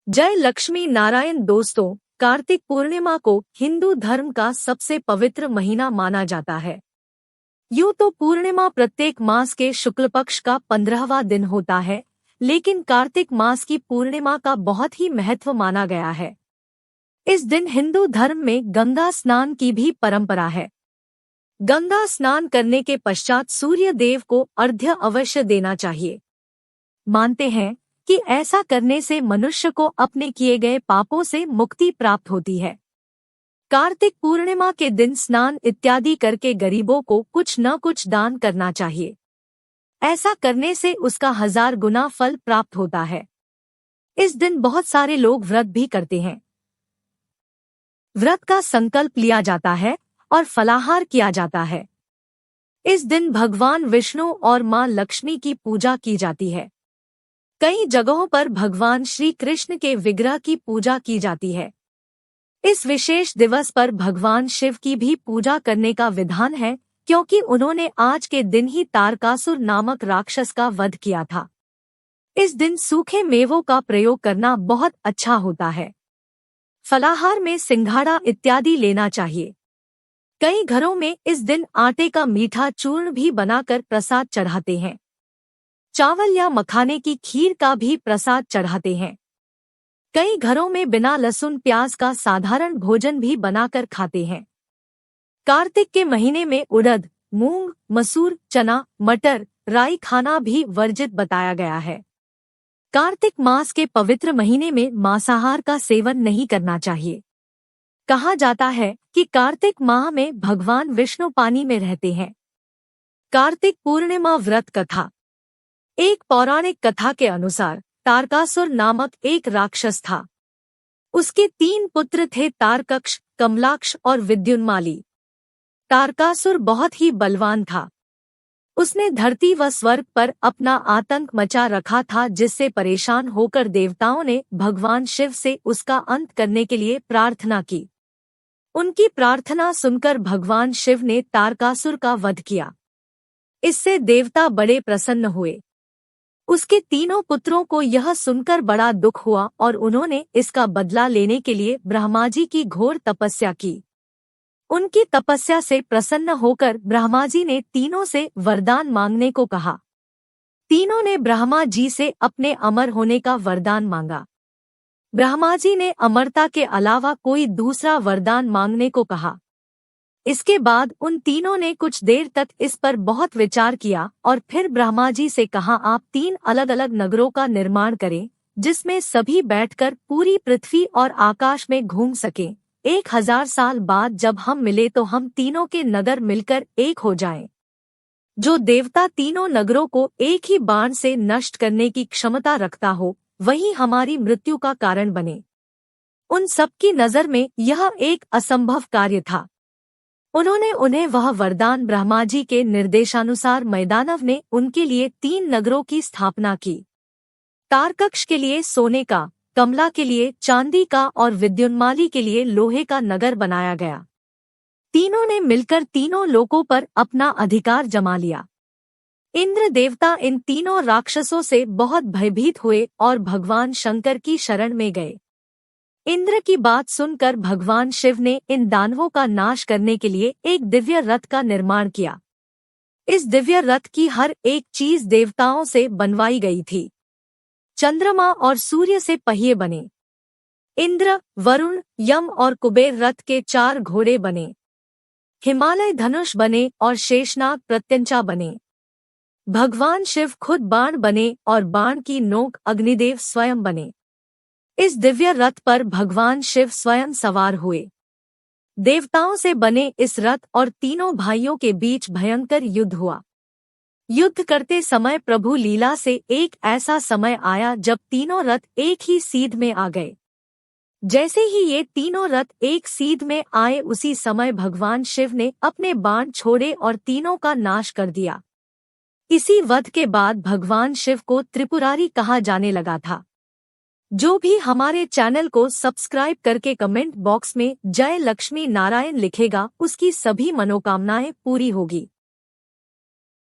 जय लक्ष्मी नारायण दोस्तों, कार्तिक पूर्णिमा को हिंदू धर्म का सबसे पवित्र महीना माना जाता है। यूं तो पूर्णिमा प्रत्येक मास के शुक्ल पक्ष का 15वां दिन होता है, लेकिन कार्तिक मास की पूर्णिमा का बहुत ही महत्व माना गया है। इस दिन हिंदू धर्म में गंगा स्नान की भी परंपरा है। गंगा स्नान करने के पश्चात सूर्य देव को अर्घ्य अवश्य देना चाहिए। मानते हैं कि ऐसा करने से मनुष्य को अपने किए गए पापों से मुक्ति प्राप्त होती है। कार्तिक पूर्णिमा के दिन स्नान इत्यादि करके गरीबों को कुछ न कुछ दान करना चाहिए। ऐसा करने से उसका 1000 गुना फल प्राप्त होता है। इस दिन बहुत सारे लोग व्रत भी करते हैं। व्रत का संकल्प लिया जाता है और फलाहार किया जाता है। इस दिन भगवान विष्णु और मां लक्ष्मी की पूजा की जाती है। कई जगहों पर भगवान श्री कृष्ण के विग्रह की पूजा की जाती है। इस विशेष दिवस पर भगवान शिव की भी पूजा करने का विधान है, क्योंकि उन्होंने आज के दिन ही तारकासुर नामक राक्षस का वध किया था। इस दिन सूखे मेवों का प्रयोग करना बहुत अच्छा होता है। फलाहार में सिंघाड़ा इत्यादि लेना चाहिए। कई घरों में इस दिन आटे का मीठा चूर्ण भी बनाकर प्रसाद चढ़ाते हैं। चावल या मखाने की खीर का भी प्रसाद चढ़ाते हैं। कई घरों में बिना लहसुन प्याज का साधारण भोजन भी बनाकर खाते हैं। कार्तिक के महीने में उड़द, मूंग, मसूर, चना, मटर, राई खाना भी वर्जित बताया गया है। कार्तिक मास के पवित्र महीने में मांसाहार का सेवन नहीं करना चाहिए। कहा जाता है कि कार्तिक माह में भगवान विष्णु पानी में रहते हैं। कार्तिक पूर्णिमा व्रत कथा। एक पौराणिक कथा के अनुसार तारकासुर नामक एक राक्षस था। उसके 3 पुत्र थे, तारकक्ष, कमलाक्ष और विद्युन्माली। तारकासुर बहुत ही बलवान था। उसने धरती व स्वर्ग पर अपना आतंक मचा रखा था, जिससे परेशान होकर देवताओं ने भगवान शिव से उसका अंत करने के लिए प्रार्थना की। उनकी प्रार्थना सुनकर भगवान शिव ने तारकासुर का वध किया। इससे देवता बड़े प्रसन्न हुए। उसके 3 पुत्रों को यह सुनकर बड़ा दुख हुआ और उन्होंने इसका बदला लेने के लिए ब्रह्मा जी की घोर तपस्या की। उनकी तपस्या से प्रसन्न होकर ब्रह्मा जी ने तीनों से वरदान मांगने को कहा। तीनों ने ब्रह्मा जी से अपने अमर होने का वरदान मांगा। ब्रह्मा जी ने अमरता के अलावा कोई दूसरा वरदान मांगने को कहा। इसके बाद उन तीनों ने कुछ देर तक इस पर बहुत विचार किया और फिर ब्रह्मा जी से कहा, आप 3 अलग अलग नगरों का निर्माण करें, जिसमें सभी बैठकर पूरी पृथ्वी और आकाश में घूम सकें। 1000 साल बाद जब हम मिले तो हम तीनों के नगर मिलकर एक हो जाएं। जो देवता तीनों नगरों को एक ही बाण से नष्ट करने की क्षमता रखता हो, वही हमारी मृत्यु का कारण बने। उन सबकी नजर में यह एक असंभव कार्य था। उन्होंने उन्हें वह वरदान ब्रह्मा जी के निर्देशानुसार मैदानव ने उनके लिए 3 नगरों की स्थापना की। तारकक्ष के लिए सोने का, कमला के लिए चांदी का और विद्युन्माली के लिए लोहे का नगर बनाया गया। तीनों ने मिलकर तीनों लोकों पर अपना अधिकार जमा लिया। इंद्र देवता इन तीनों राक्षसों से बहुत भयभीत हुए और भगवान शंकर की शरण में गए। इंद्र की बात सुनकर भगवान शिव ने इन दानवों का नाश करने के लिए एक दिव्य रथ का निर्माण किया। इस दिव्य रथ की हर एक चीज देवताओं से बनवाई गई थी। चंद्रमा और सूर्य से पहिए बने। इंद्र, वरुण, यम और कुबेर रथ के 4 घोड़े बने। हिमालय धनुष बने और शेषनाग प्रत्यंचा बने। भगवान शिव खुद बाण बने और बाण की नोक अग्निदेव स्वयं बने। इस दिव्य रथ पर भगवान शिव स्वयं सवार हुए। देवताओं से बने इस रथ और तीनों भाइयों के बीच भयंकर युद्ध हुआ। युद्ध करते समय प्रभु लीला से एक ऐसा समय आया जब तीनों रथ एक ही सीध में आ गए। जैसे ही ये तीनों रथ एक सीध में आए, उसी समय भगवान शिव ने अपने बाण छोड़े और तीनों का नाश कर दिया। इसी वध के बाद भगवान शिव को त्रिपुरारी कहा जाने लगा था। जो भी हमारे चैनल को सब्सक्राइब करके कमेंट बॉक्स में जय लक्ष्मी नारायण लिखेगा, उसकी सभी मनोकामनाएं पूरी होगी।